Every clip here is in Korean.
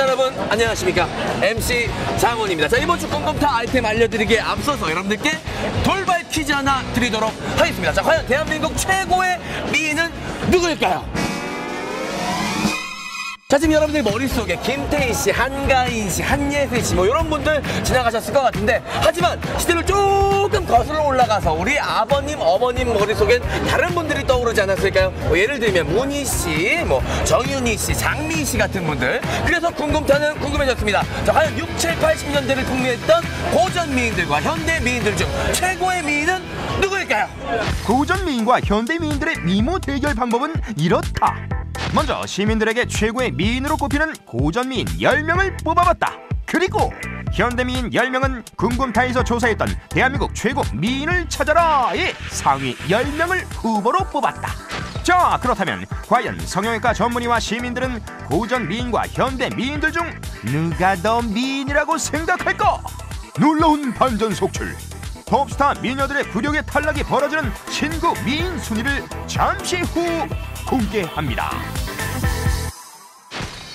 여러분 안녕하십니까, MC 장훈입니다. 자, 이번 주 궁금타 아이템 알려드리기에 앞서서 여러분들께 돌발 퀴즈 하나 드리도록 하겠습니다. 자, 과연 대한민국 최고의 미인은 누구일까요? 자, 지금 여러분들 머릿속에 김태희 씨, 한가인 씨, 한예슬 씨 뭐 이런 분들 지나가셨을 것 같은데, 하지만 시대를 조금 거슬러 올라가서 우리 아버님, 어머님 머릿속엔 다른 분들이 떠오르지 않았을까요? 뭐 예를 들면 문희 씨, 뭐 정윤희 씨, 장미 씨 같은 분들. 그래서 궁금타는 궁금해졌습니다. 자, 과연 6, 7, 80년대를 풍미했던 고전 미인들과 현대 미인들 중 최고의 미인은 누구일까요? 고전 미인과 현대 미인들의 미모 대결 방법은 이렇다. 먼저 시민들에게 최고의 미인으로 꼽히는 고전 미인 10명을 뽑아봤다. 그리고 현대 미인 10명은 궁금타에서 조사했던 대한민국 최고 미인을 찾아라의 상위 10명을 후보로 뽑았다. 자, 그렇다면 과연 성형외과 전문의와 시민들은 고전 미인과 현대 미인들 중 누가 더 미인이라고 생각할까? 놀라운 반전 속출. 톱스타 미녀들의 굴욕의 탈락이 벌어지는 신구 미인 순위를 잠시 후 공개합니다.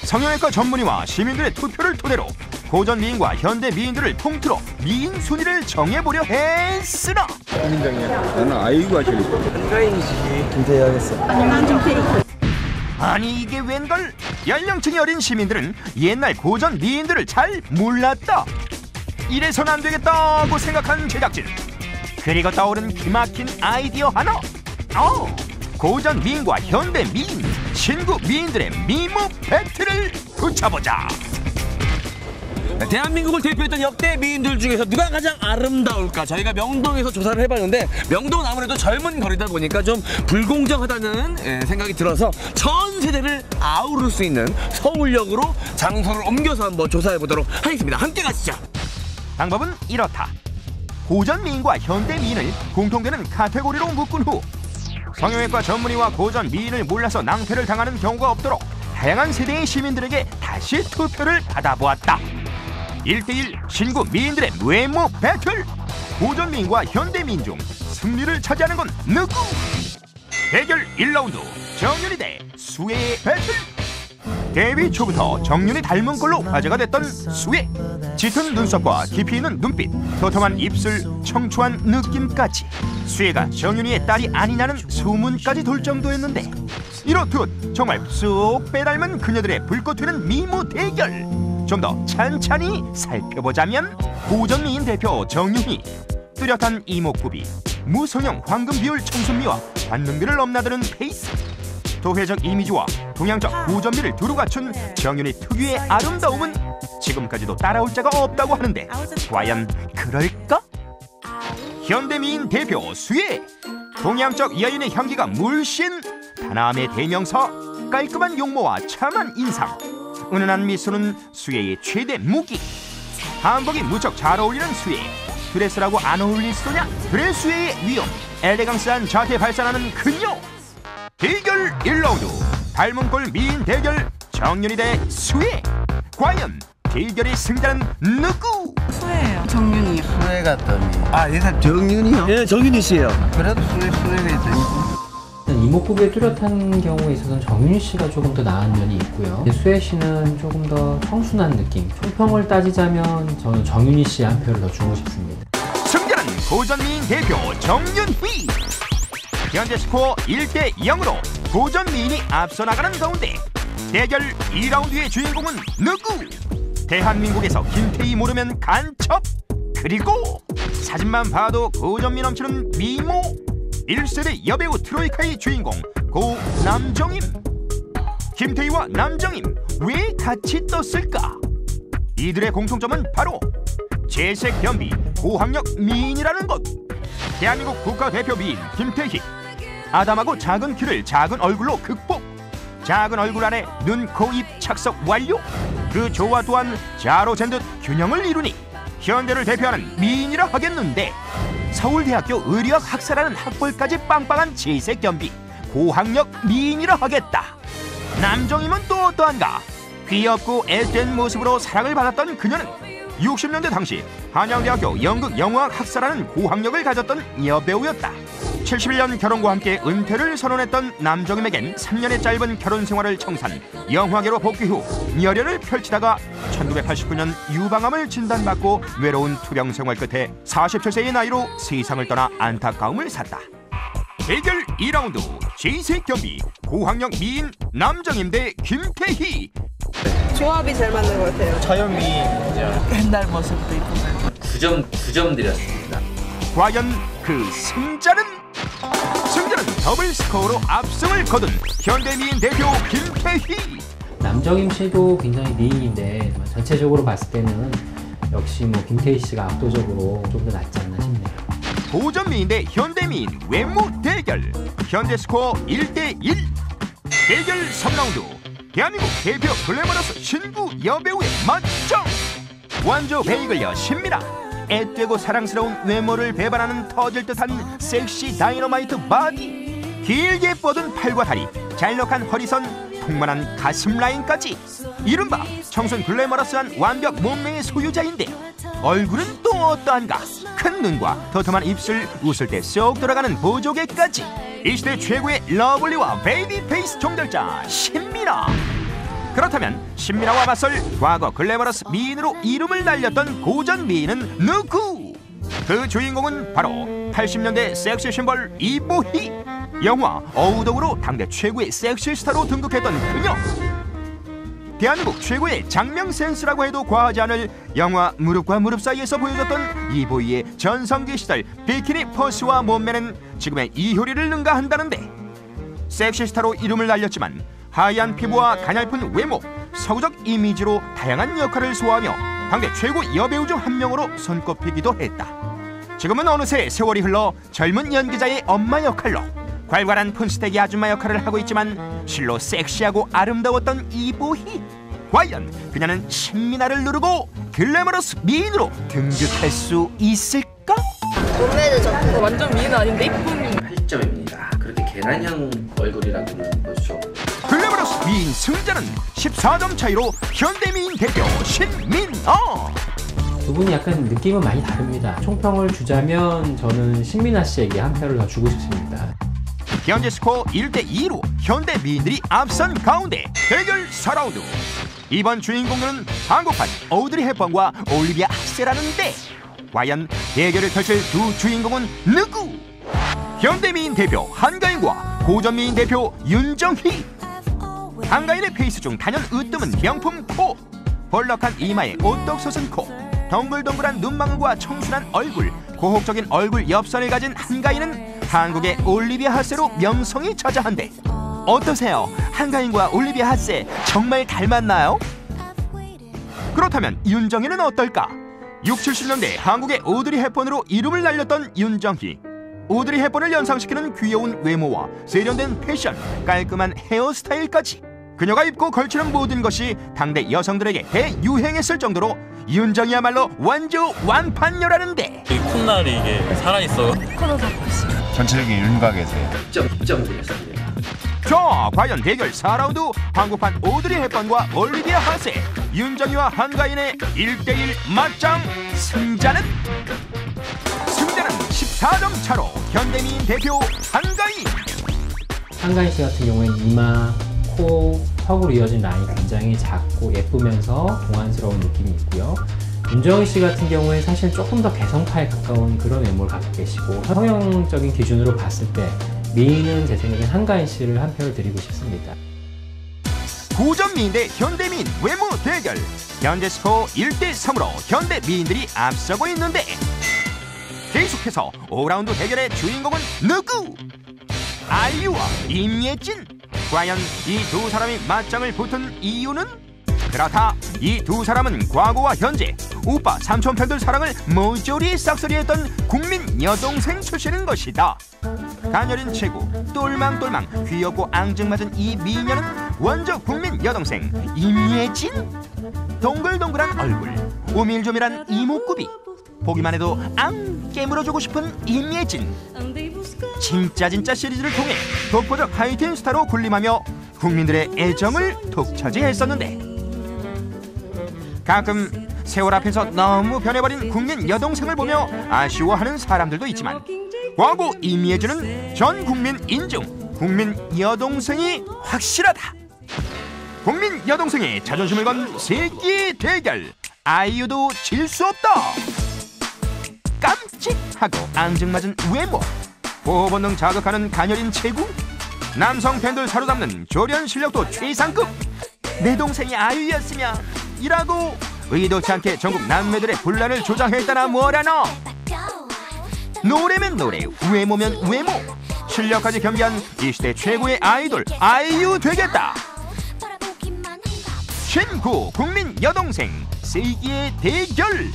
성형외과 전문의와 시민들의 투표를 토대로 고전 미인과 현대 미인들을 통틀어 미인 순위를 정해보려 했으나 민정이야. 나는 아이유가 제일 이뻐. 한가인이지. 김태희 하겠어. 난 김태희. 아니 이게 웬걸? 연령층이 어린 시민들은 옛날 고전 미인들을 잘 몰랐다. 이래선 안 되겠다고 생각한 제작진. 그리고 떠오른 기막힌 아이디어 하나. 고전 미인과 현대 미인, 신구 미인들의 미모 배틀을 붙여보자. 대한민국을 대표했던 역대 미인들 중에서 누가 가장 아름다울까? 저희가 명동에서 조사를 해봤는데, 명동은 아무래도 젊은 거리다 보니까 좀 불공정하다는 생각이 들어서 전 세대를 아우를 수 있는 서울역으로 장소를 옮겨서 한번 조사해보도록 하겠습니다. 함께 가시죠. 방법은 이렇다. 고전 미인과 현대 미인을 공통되는 카테고리로 묶은 후 성형외과 전문의와 고전 미인을 몰라서 낭패를 당하는 경우가 없도록 다양한 세대의 시민들에게 다시 투표를 받아보았다. 1대1 신구 미인들의 외모 배틀. 고전 미인과 현대 미인 중 승리를 차지하는 건 누구? 대결 1라운드 정윤희 대 수혜의 배틀. 데뷔 초부터 정윤희 닮은 걸로 화제가 됐던 수혜. 짙은 눈썹과 깊이 있는 눈빛, 도톰한 입술, 청초한 느낌까지 수혜가 정윤희의 딸이 아니냐는 소문까지 돌 정도였는데, 이렇듯 정말 쏙 빼닮은 그녀들의 불꽃 튀는 미모 대결 좀 더 찬찬히 살펴보자면, 고전 미인 대표 정윤희. 뚜렷한 이목구비, 무성형 황금 비율 청순미와 관능미를 넘나드는 페이스, 도회적 이미지와 동양적 고전미를 두루 갖춘 정윤희 특유의 아름다움은 지금까지도 따라올 자가 없다고 하는데, 과연 그럴까? 현대미인 대표 수혜. 동양적 여인의 향기가 물씬, 단아함의 대명사, 깔끔한 용모와 참한 인상, 은은한 미소는 수혜의 최대 무기. 한복이 무척 잘 어울리는 수혜. 드레스라고 안 어울릴 소냐? 드레스의 위험, 엘레강스한 자태 발산하는 그녀. 대결 1라운드 닮은 꼴 미인 대결 정윤희 대 수혜. 과연 대결의 승자는 누구? 수혜예요. 정윤이요. 수혜 같더니. 얘가 정윤이요? 예, 정윤희 씨예요. 그래도 수혜가 있더니. 이목구비에 뚜렷한 경우에 있어서는 정윤희 씨가 조금 더 나은 면이 있고요. 수혜 씨는 조금 더 청순한 느낌. 총평을 따지자면 저는 정윤희 씨에 한 표를 더 주고 싶습니다. 승자는 고전 미인 대표 정윤희. 현재 스코어 1대 0으로 고전 미인이 앞서 나가는 가운데, 대결 2라운드의 주인공은 누구? 대한민국에서 김태희 모르면 간첩. 그리고 사진만 봐도 고전미 넘치는 미모 1세대 여배우 트로이카의 주인공 고 남정임. 김태희와 남정임 왜 같이 떴을까? 이들의 공통점은 바로 재색 연비, 고학력 미인이라는 것. 대한민국 국가대표 미인 김태희. 아담하고 작은 키를 작은 얼굴로 극복. 작은 얼굴 안에 눈, 코, 입 착석 완료. 그 조화 또한 자로 잰 듯 균형을 이루니 현대를 대표하는 미인이라 하겠는데, 서울대학교 의료학 학사라는 학벌까지 빵빵한 재색 연비, 고학력 미인이라 하겠다. 남정임은 또 어떠한가? 귀엽고 앳된 모습으로 사랑을 받았던 그녀는 60년대 당시 한양대학교 연극영화학 학사라는 고학력을 가졌던 여배우였다. 1971년 결혼과 함께 은퇴를 선언했던 남정임에겐 3년의 짧은 결혼 생활을 청산, 영화계로 복귀 후 열연을 펼치다가 1989년 유방암을 진단받고 외로운 투병 생활 끝에 47세의 나이로 세상을 떠나 안타까움을 샀다. 대결 2라운드 제2세 경기 고학력 미인 남정임 대 김태희. 조합이 잘 맞는 것 같아요. 저염이 옛날 모습도 있고 9점 드렸습니다. 과연 그 승자는 더블 스코어로 압승을 거둔 현대미인 대표 김태희. 남정임 씨도 굉장히 미인인데 전체적으로 봤을 때는 역시 뭐 김태희 씨가 압도적으로 좀 더 낫지 않나 싶네요. 고전미인 대 현대미인 외모 대결. 현대 스코어 1대1. 대결 3라운드 대한민국 대표 글래머러스 신구 여배우의 맞짱. 완조 베이글녀 신미라. 애되고 사랑스러운 외모를 배반하는 터질 듯한 섹시 다이너마이트 바디, 길게 뻗은 팔과 다리, 잘록한 허리선, 풍만한 가슴 라인까지 이른바 청순 글래머러스한 완벽 몸매의 소유자인데 얼굴은 또 어떠한가? 큰 눈과 도톰한 입술, 웃을 때 쏙 들어가는 보조개까지 이 시대 최고의 러블리와 베이비 페이스 종결자 신미라. 그렇다면 신미라와 맞설 과거 글래머러스 미인으로 이름을 날렸던 고전 미인은 누구? 그 주인공은 바로 80년대 섹시 심벌 이보희. 영화 어우덕으로 당대 최고의 섹시 스타로 등극했던 그녀. 대한민국 최고의 장명 센스라고 해도 과하지 않을 영화 무릎과 무릎 사이에서 보여줬던 이보희의 전성기 시절 비키니 포스와 몸매는 지금의 이효리를 능가한다는데 섹시 스타로 이름을 날렸지만 하얀 피부와 가냘픈 외모, 서구적 이미지로 다양한 역할을 소화하며 당대 최고 여배우 중 한 명으로 손꼽히기도 했다. 지금은 어느새 세월이 흘러 젊은 연기자의 엄마 역할로 괄괄한 푼스테기 아줌마 역할을 하고 있지만 실로 섹시하고 아름다웠던 이보희. 과연 그녀는 신미나를 누르고 글래머러스 미인으로 등극할 수 있을까? 몸매는 좋고 완전 미인 아닌데 이쁜. 8점입니다. 그렇게 계란형 얼굴이라고는 보시죠. 글래머러스 미인 승자는 14점 차이로 현대미인 대표 신민아. 두 분이 약간 느낌은 많이 다릅니다. 총평을 주자면 저는 신민아 씨에게 한 표를 더 주고 싶습니다. 현재 스코어 1대2로 현대 미인들이 앞선 가운데 대결 4라운드. 이번 주인공은 한국판 오드리 헵번과 올리비아 하세라는데 과연 대결을 펼칠 두 주인공은 누구? 현대미인 대표 한가인과 고전미인 대표 윤정희. 한가인의 페이스 중 단연 으뜸은 명품 코, 볼록한 이마에 오똑 솟은 코, 덩글덩글한 눈망울과 청순한 얼굴, 고혹적인 얼굴 엽선을 가진 한가인은 한국의 올리비아 하세로 명성이 자자한데 어떠세요? 한가인과 올리비아 하세 정말 닮았나요? 그렇다면 윤정희는 어떨까? 60, 70년대 한국의 오드리 헵번으로 이름을 날렸던 윤정희. 오드리 헵번을 연상시키는 귀여운 외모와 세련된 패션, 깔끔한 헤어스타일까지 그녀가 입고 걸치는 모든 것이 당대 여성들에게 대유행했을 정도로 윤정희야말로 완주 완판녀라는데 이 콧날이 이게 살아있어요. 전체적인 윤곽에서요. 10점 드렸습니다. 자, 과연 대결 4라운드 한국판 오드리 헵번과 올리비아 하세, 윤정희와 한가인의 1대1 맞짱. 승자는 14점 차로 현대미인 대표 한가인. 한가인 씨 같은 경우에는 이마, 코, 턱으로 이어진 라인이 굉장히 작고 예쁘면서 동안스러운 느낌이 있고요. 윤정희 씨 같은 경우에 사실 조금 더 개성파에 가까운 그런 외모를 갖고 계시고 성형적인 기준으로 봤을 때 미인은 제 생각엔 한가인 씨를 한 표를 드리고 싶습니다. 고전미인 대 현대미인 외모 대결. 현재 스코어 1대3으로 현대미인들이 앞서고 있는데 계속해서 5라운드 대결의 주인공은 누구? 아이유와 임예진. 과연 이 두 사람이 맞짱을 붙은 이유는? 그렇다, 이 두 사람은 과거와 현재 오빠 삼촌 팬들 사랑을 모조리 싹쓸이했던 국민 여동생 출신인 것이다. 가녀린 체구, 똘망똘망 귀엽고 앙증맞은 이 미녀는 원조 국민 여동생 임예진. 동글동글한 얼굴, 오밀조밀한 이목구비, 보기만 해도 앙 깨물어주고 싶은 임예진. 진짜 시리즈를 통해 독보적 하이틴 스타로 군림하며 국민들의 애정을 독차지했었는데 가끔 세월 앞에서 너무 변해버린 국민 여동생을 보며 아쉬워하는 사람들도 있지만 과거 이미혜진은 전 국민 인증 국민 여동생이 확실하다. 국민 여동생의 자존심을 건 세기 대결. 아이유도 질 수 없다. 깜찍하고 앙증맞은 외모, 보호 본능 자극하는 가녀린 체구, 남성 팬들 사로잡는 조련 실력도 최상급. 내 동생이 아이유였으면 이라고 의도치 않게 전국 남매들의 분란을 조장했다나 뭐라노. 노래면 노래, 외모면 외모, 실력까지 겸비한 이 시대 최고의 아이돌 아이유 되겠다. 신구 국민 여동생 세기의 대결.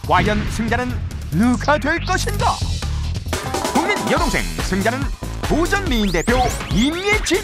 과연 승자는 누가 될 것인가? 국민 여동생 승자는 고전미인 대표 임예진.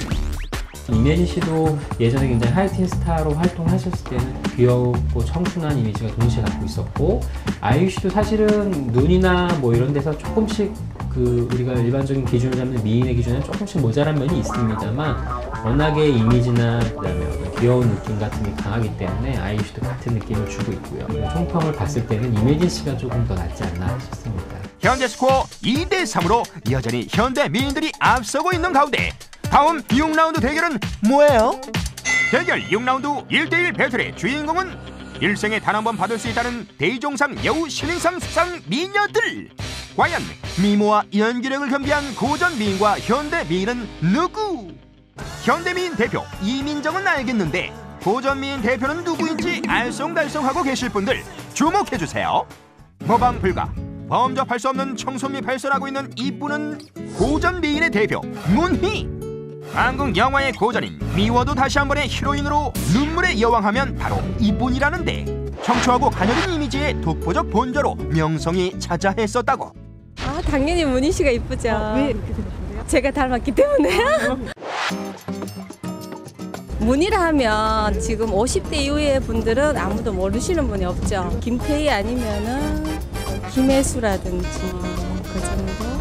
임예진 씨도 예전에 굉장히 하이틴 스타로 활동하셨을 때는 귀엽고 청순한 이미지가 동시에 갖고 있었고, 아이유 씨도 사실은 눈이나 뭐 이런 데서 조금씩 우리가 일반적인 기준을 잡는 미인의 기준에는 조금씩 모자란 면이 있습니다만, 워낙에 이미지나 그다음에 어떤 귀여운 느낌 같은 게 강하기 때문에 아이유 씨도 같은 느낌을 주고 있고요. 총평을 봤을 때는 임예진 씨가 조금 더 낫지 않나 싶습니다. 현재 스코어 2대3으로 여전히 현대 미인들이 앞서고 있는 가운데 다음 6라운드 대결은 뭐예요? 대결 6라운드 1대1 배틀의 주인공은 일생에 단 한 번 받을 수 있다는 대종상 여우 신인상 수상 미녀들. 과연 미모와 연기력을 겸비한 고전 미인과 현대 미인은 누구? 현대 미인 대표 이민정은 알겠는데 고전 미인 대표는 누구인지 알쏭달쏭하고 계실 분들 주목해주세요. 모방 불가, 범접할 수 없는 청소미 발설하고 있는 이분은 고전 미인의 대표 문희. 한국 영화의 고전인 미워도 다시 한 번의 히로인으로 눈물의 여왕하면 바로 이분이라는데, 청초하고 가녀린 이미지의 독보적 본저로 명성이 자자했었다고. 아, 당연히 문희 씨가 이쁘죠. 왜 이렇게 생각하세요? 제가 닮았기 때문에요. 문희라 하면 지금 50대 이후의 분들은 아무도 모르시는 분이 없죠. 김태희 아니면은 김혜수라든지 그 정도.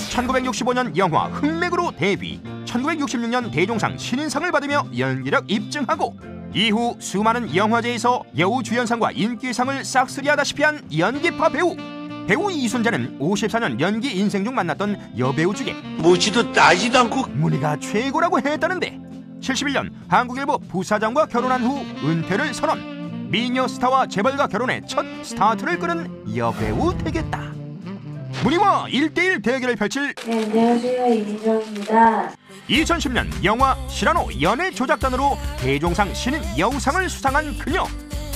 1965년 영화 흑맥으로 데뷔, 1966년 대종상 신인상을 받으며 연기력 입증하고, 이후 수많은 영화제에서 여우 주연상과 인기상을 싹쓸이하다시피 한 연기파 배우. 배우 이순자는 54년 연기 인생 중 만났던 여배우 중에 묻지도 따지도 않고 문희가 최고라고 했다는데, 71년 한국일보 부사장과 결혼한 후 은퇴를 선언. 미녀 스타와 재벌과 결혼해 첫 스타트를 끄는 여배우 되겠다. 문희와 1대1 대결을 펼칠. 네, 안녕하세요. 이민정입니다. 2010년 영화 시라노 연애 조작단으로 대종상 신인 여우상을 수상한 그녀.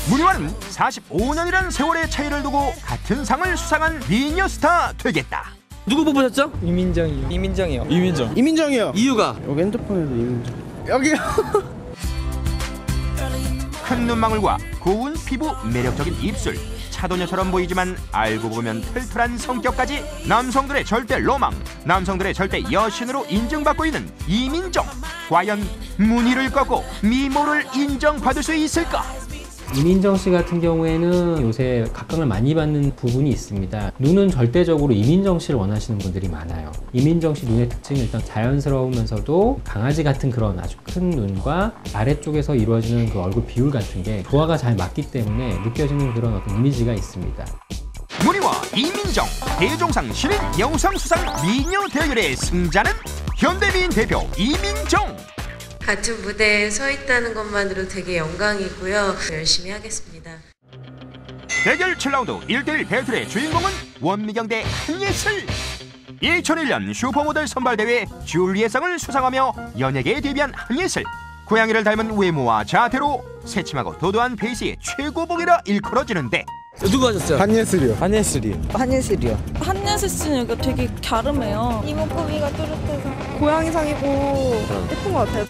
문희와는 45년이란 세월의 차이를 두고 같은 상을 수상한 미녀 스타 되겠다. 누구 뽑으셨죠? 이민정이요. 이민정이요. 이민정. 이민정이요. 이유가? 여기 핸드폰에도 이민정. 여기요. 큰 눈망울과 고운 피부, 매력적인 입술, 차도녀처럼 보이지만 알고 보면 털털한 성격까지 남성들의 절대 로망, 남성들의 절대 여신으로 인정받고 있는 이민정. 과연 문희를 꺾고 미모를 인정받을 수 있을까? 이민정 씨 같은 경우에는 요새 각광을 많이 받는 부분이 있습니다. 눈은 절대적으로 이민정 씨를 원하시는 분들이 많아요. 이민정 씨 눈의 특징은 일단 자연스러우면서도 강아지 같은 그런 아주 큰 눈과 아래쪽에서 이루어지는 그 얼굴 비율 같은 게 조화가 잘 맞기 때문에 느껴지는 그런 어떤 이미지가 있습니다. 문희와 이민정, 대종상 신인 여우상 수상 미녀 대결의 승자는 현대미인 대표 이민정. 같은 무대에 서 있다는 것만으로 되게 영광이고요. 열심히 하겠습니다. 대결 7라운드 1대1 배틀의 주인공은 원미경 대 한예슬. 2001년 슈퍼모델 선발대회 줄리엣상을 수상하며 연예계에 데뷔한 한예슬. 고양이를 닮은 외모와 자태로 새침하고 도도한 페이스의 최고봉이라 일컬어지는데, 누구 하셨어요? 한예슬이요. 한예슬 씨는 여기가 되게 갸름해요. 이목구비가 뚜렷해서. 고양이상이고 예쁜 것 같아요.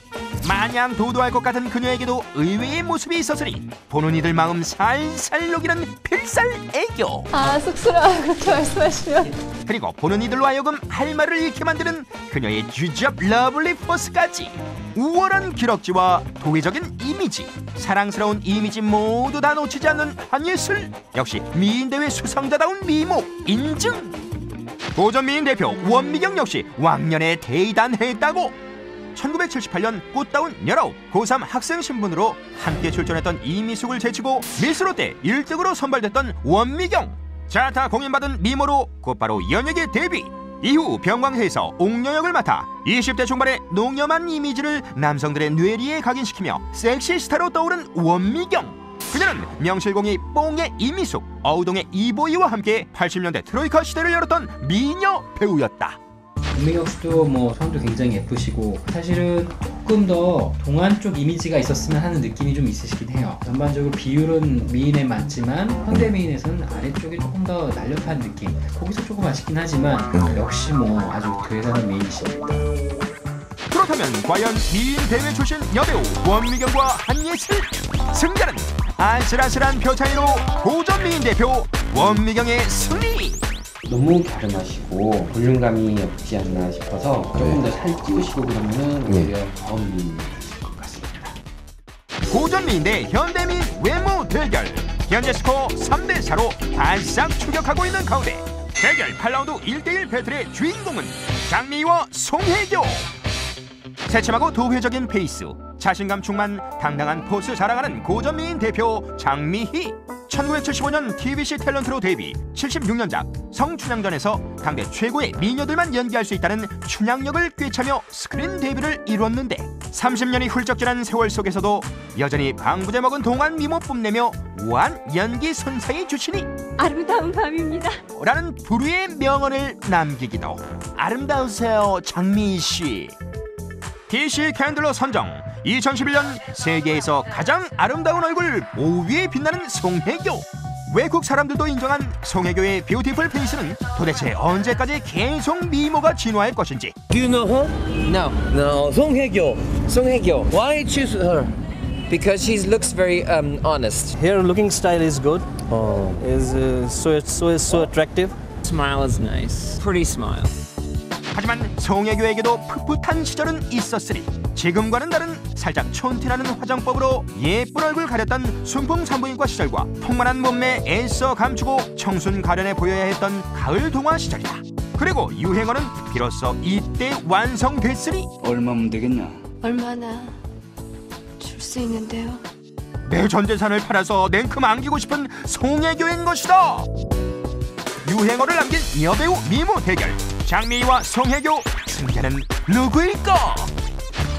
마냥 도도할 것 같은 그녀에게도 의외의 모습이 있었으니 보는 이들 마음 살살 녹이는 필살 애교. 아, 쑥스러워. 그렇게 말씀하시면. 그리고 보는 이들로 하여금 할 말을 잃게 만드는 그녀의 주접 러블리 포스까지. 우월한 기럭지와 도회적인 이미지, 사랑스러운 이미지 모두 다 놓치지 않는 한예슬. 역시 미인대회 수상자다운 미모 인증. 고전미인 대표 원미경 역시 왕년에 대단했다고. 1978년 꽃다운 19 고3 학생 신분으로 함께 출전했던 이미숙을 제치고 미스롯데 1등으로 선발됐던 원미경. 자타 공인받은 미모로 곧바로 연예계 데뷔. 이후 병광세에서 옥녀 역을 맡아 20대 중반의 농염한 이미지를 남성들의 뇌리에 각인시키며 섹시 스타로 떠오른 원미경. 그녀는 명실공히 뽕의 이미숙, 어우동의 이보이와 함께 80년대 트로이카 시대를 열었던 미녀 배우였다. 원미경 씨도 뭐 성도 굉장히 예쁘시고 사실은 조금 더 동안 쪽 이미지가 있었으면 하는 느낌이 좀 있으시긴 해요. 전반적으로 비율은 미인에 맞지만 현대 미인에서는 아래쪽이 조금 더 날렵한 느낌. 거기서 조금 아쉽긴 하지만 역시 뭐 아주 대단한 미인이십니다. 그렇다면 과연 미인 대회 출신 여배우 원미경과 한예슬, 승자는 아슬아슬한 표 차이로 고전 미인 대표 원미경의 승리. 너무 갸름하시고 볼륨감이 없지 않나 싶어서 조금 더 살찌우시고 그러면은 오히려 더 미인이실 것 같습니다. 고전 미인 대 현대 미인 외모 대결. 현재 스코어 3대4로 바싹 추격하고 있는 가운데 대결 8라운드 1대1 배틀의 주인공은 장미희와 송혜교. 새침하고 도회적인 페이스, 자신감 충만 당당한 포스 자랑하는 고전 미인 대표 장미희. 1975년 TBC 탤런트로 데뷔, 76년작 성춘향전에서 당대 최고의 미녀들만 연기할 수 있다는 춘향역을 꿰차며 스크린 데뷔를 이뤘는데 30년이 훌쩍 지난 세월 속에서도 여전히 방부제 먹은 동안 미모 뽐내며 우아한 연기 선사의 주신이 아름다운 밤입니다. 라는 불후의 명언을 남기기도. 아름다우세요 장미희씨. DC 캔들러 선정 2011년 세계에서 가장 아름다운 얼굴 5위에 빛나는 송혜교. 외국 사람들도 인정한 송혜교의 뷰티풀 페이스는 도대체 언제까지 계속 미모가 진화할 것인지. Do you know her? No. No, 송혜교. 송혜교. Why choose her? Because she looks very honest. Her looking style is good. Is so attractive. Smile is nice. Pretty smile. 하지만 송혜교에게도 풋풋한 시절은 있었으니 지금과는 다른 살짝 촌티나는 화장법으로 예쁜 얼굴 가렸던 순풍 산부인과 시절과 풍만한 몸매 애써 감추고 청순 가련해 보여야 했던 가을 동화 시절이다. 그리고 유행어는 비로소 이때 완성됐으니 얼마면 되겠냐? 얼마나 줄 수 있는데요? 내 전 재산을 팔아서 냉큼 안기고 싶은 송혜교인 것이다. 유행어를 남긴 여배우 미모 대결. 장미희와 송혜교, 승자는 누구일까?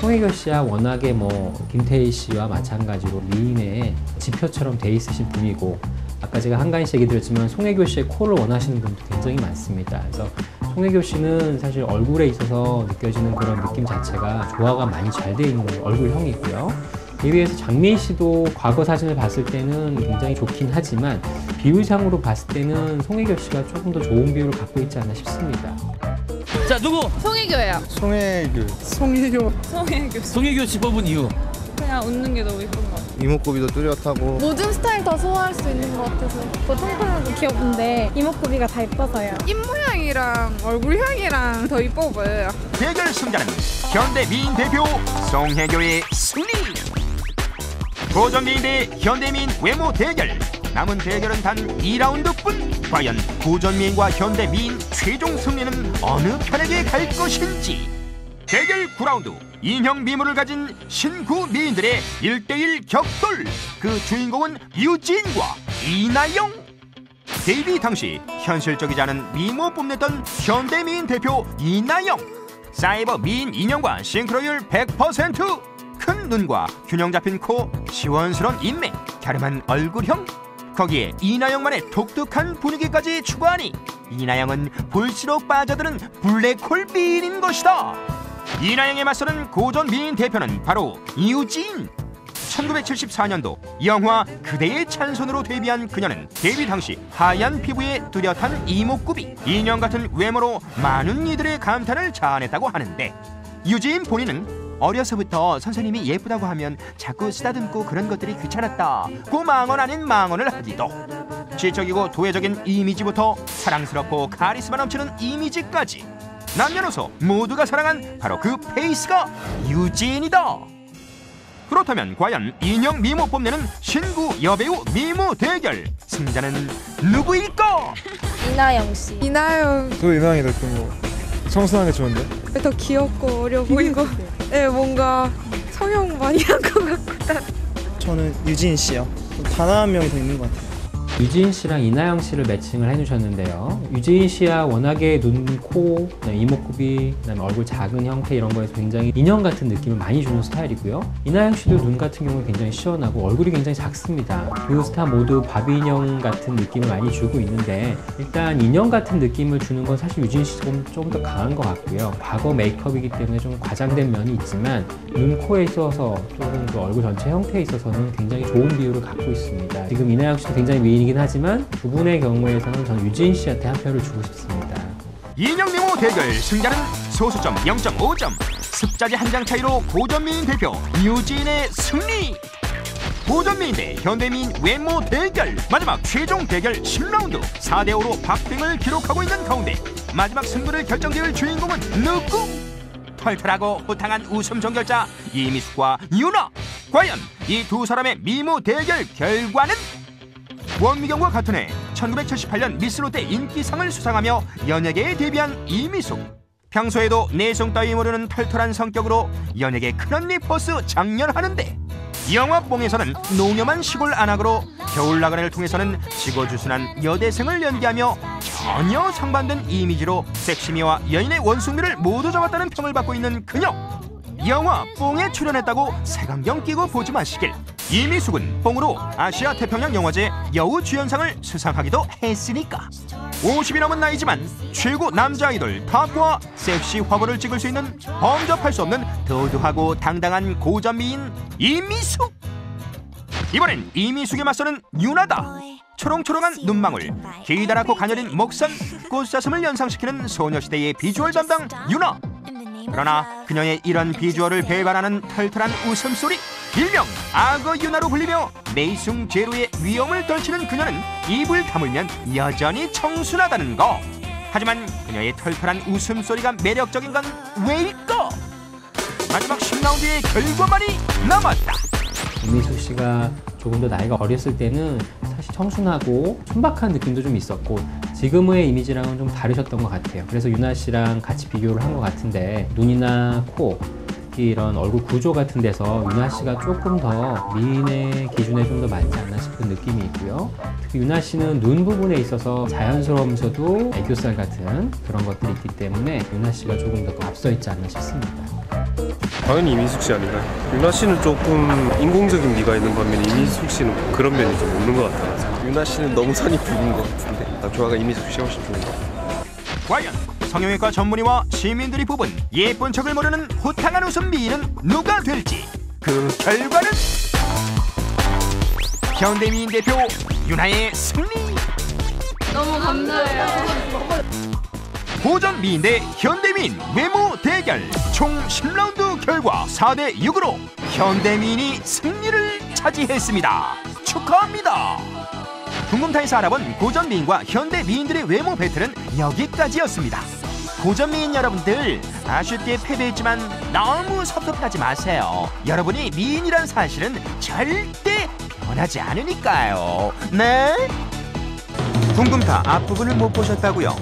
송혜교 씨야 워낙에 뭐 김태희 씨와 마찬가지로 미인의 지표처럼 돼 있으신 분이고, 아까 제가 한가인 씨 얘기 드렸지만 송혜교 씨의 코를 원하시는 분도 굉장히 많습니다. 그래서 송혜교 씨는 사실 얼굴에 있어서 느껴지는 그런 느낌 자체가 조화가 많이 잘 돼 있는 얼굴형이고요. 이에 비해서 장미희 씨도 과거 사진을 봤을 때는 굉장히 좋긴 하지만 비율상으로 봤을 때는 송혜교 씨가 조금 더 좋은 비율을 갖고 있지 않나 싶습니다. 자, 누구? 송혜교예요. 송혜교. 송혜교 씨 뽑은 이유. 그냥 웃는 게 너무 예쁜 것 같아요. 이목구비도 뚜렷하고 모든 스타일 다 소화할 수 있는 것 같아서 통통하고 귀여운데 이목구비가 다 예뻐서요. 입모양이랑 얼굴형이랑 더 이뻐 보여요. 대결 승자는 현대 미인 대표 송혜교의 승리. 고전 미인 대 현대 미인 외모 대결. 남은 대결은 단 2라운드뿐. 과연 고전 미인과 현대 미인 최종 승리는 어느 편에게 갈 것인지. 대결 9라운드. 인형 미모를 가진 신구 미인들의 1대1 격돌. 그 주인공은 유진과 이나영. 데뷔 당시 현실적이지 않은 미모 뽐냈던 현대 미인 대표 이나영. 사이버 미인 인형과 싱크로율 100%. 큰 눈과 균형 잡힌 코, 시원스러운 인맥, 갸름한 얼굴형. 거기에 이나영만의 독특한 분위기까지 추가하니 이나영은 볼수록 빠져드는 블랙홀 미인인 것이다. 이나영에 맞서는 고전 미인 대표는 바로 이유진. 1974년도 영화 그대의 찬손으로 데뷔한 그녀는 데뷔 당시 하얀 피부에 뚜렷한 이목구비, 인형 같은 외모로 많은 이들의 감탄을 자아냈다고 하는데, 유진 본인은 어려서부터 선생님이 예쁘다고 하면 자꾸 쓰다듬고 그런 것들이 귀찮았다고 망언 아닌 망언을 하기도. 지적이고 도회적인 이미지부터 사랑스럽고 카리스마 넘치는 이미지까지 남녀노소 모두가 사랑한 바로 그 페이스가 유진이다. 그렇다면 과연 인형 미모 뽐내는 신구 여배우 미모 대결 승자는 누구일까? 이나영 씨. 이나영. 또 이나영이 더 좀 청순하게 좋은데? 더 귀엽고 어려 보이고 네, 뭔가 성형 많이 한 것 같고. 저는 유진 씨요. 단아한 명이 더 있는 것 같아요. 유지인 씨랑 이나영 씨를 매칭을 해주셨는데요. 유지인 씨야 워낙에 눈, 코, 이목구비, 그다음에 얼굴 작은 형태 이런 거에서 굉장히 인형 같은 느낌을 많이 주는 스타일이고요. 이나영 씨도 눈 같은 경우는 굉장히 시원하고 얼굴이 굉장히 작습니다. 두 스타 모두 바비 인형 같은 느낌을 많이 주고 있는데 일단 인형 같은 느낌을 주는 건 사실 유지인 씨 조금 더 강한 것 같고요. 과거 메이크업이기 때문에 좀 과장된 면이 있지만 눈, 코에 있어서 또는 그 얼굴 전체 형태에 있어서는 굉장히 좋은 비율을 갖고 있습니다. 지금 이나영 씨도 굉장히 미인이긴 하지만 두 분의 경우에서는 저는 유지인 씨한테 한 표를 주고 싶습니다. 인형 미모 대결 승자는 소수점 0.5점, 습자지 한 장 차이로 고전미인 대표 유지인의 승리! 고전미인 대 현대미인 외모 대결, 마지막 최종 대결 10라운드 4대5로 박빙을 기록하고 있는 가운데 마지막 승부를 결정지을 주인공은 누구? 털털하고 호탕한 웃음 정결자 이미숙과 유나! 과연 이 두 사람의 미모 대결 결과는? 원미경과 같은 해 1978년 미스롯데 인기상을 수상하며 연예계에 데뷔한 이미숙. 평소에도 내숭 따위 모르는 털털한 성격으로 연예계 큰언니 포스 장렬하는데 영화뽕에서는 농염한 시골 안악으로 겨울나그네를 통해서는 지고주순한 여대생을 연기하며 전혀 상반된 이미지로 섹시미와 여인의 원숭미를 모두 잡았다는 평을 받고 있는 그녀. 영화 뽕에 출연했다고 색안경 끼고 보지 마시길. 이미숙은 뽕으로 아시아 태평양 영화제 여우주연상을 수상하기도 했으니까 50이 넘은 나이지만 최고 남자 아이돌 탑과 섹시 화보를 찍을 수 있는 범접할 수 없는 도도하고 당당한 고전미인 이미숙. 이번엔 이미숙에 맞서는 유나다. 초롱초롱한 눈망울, 기다랗고 가녀린 목선, 꽃사슴을 연상시키는 소녀시대의 비주얼 담당 유나. 그러나 그녀의 이런 비주얼을 배반하는 털털한 웃음소리, 일명 악어 유나로 불리며 내숭 제로의 위험을 떨치는 그녀는 입을 다물면 여전히 청순하다는 거. 하지만 그녀의 털털한 웃음소리가 매력적인 건 왜일까? 마지막 10라운드의 결과만이 남았다. 이미숙 씨가 조금 더 나이가 어렸을 때는 사실 청순하고 순박한 느낌도 좀 있었고 지금의 이미지랑은 좀 다르셨던 것 같아요. 그래서 유나 씨랑 같이 비교를 한 것 같은데 눈이나 코, 특히 이런 얼굴 구조 같은 데서 유나 씨가 조금 더 미인의 기준에 좀 더 맞지 않나 싶은 느낌이 있고요. 특히 유나 씨는 눈 부분에 있어서 자연스러우면서도 애교살 같은 그런 것들이 있기 때문에 유나 씨가 조금 더 앞서 있지 않나 싶습니다. 당연히 이미숙 씨 아닌가요? 유나 씨는 조금 인공적인 미가 있는 반면에 이미숙 씨는 그런 면이 좀 없는 것 같아요. 유나 씨는 너무 선이 굵은 것 같은데 나 좋아가 이미숙 씨 훨씬 좋은 것 같아요. 과연 성형외과 전문의와 시민들이 뽑은 예쁜 척을 모르는 호탕한 웃음 미인은 누가 될지 그 결과는? 현대미인 대표 유나의 승리! 너무 감사해요. 고전 미인 대 현대미인 외모 대결 총 10라운드 결과 4대6으로 현대미인이 승리를 차지했습니다. 축하합니다. 궁금타에서 알아본 고전 미인과 현대 미인들의 외모 배틀은 여기까지였습니다. 고전 미인 여러분들 아쉽게 패배했지만 너무 섭섭해하지 마세요. 여러분이 미인이란 사실은 절대 변하지 않으니까요. 네? 궁금타 앞부분을 못 보셨다고요?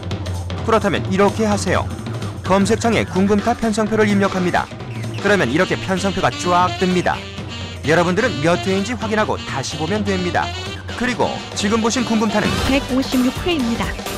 그렇다면 이렇게 하세요. 검색창에 궁금타 편성표를 입력합니다. 그러면 이렇게 편성표가 쫙 뜹니다. 여러분들은 몇 회인지 확인하고 다시 보면 됩니다. 그리고 지금 보신 궁금타는 156회입니다.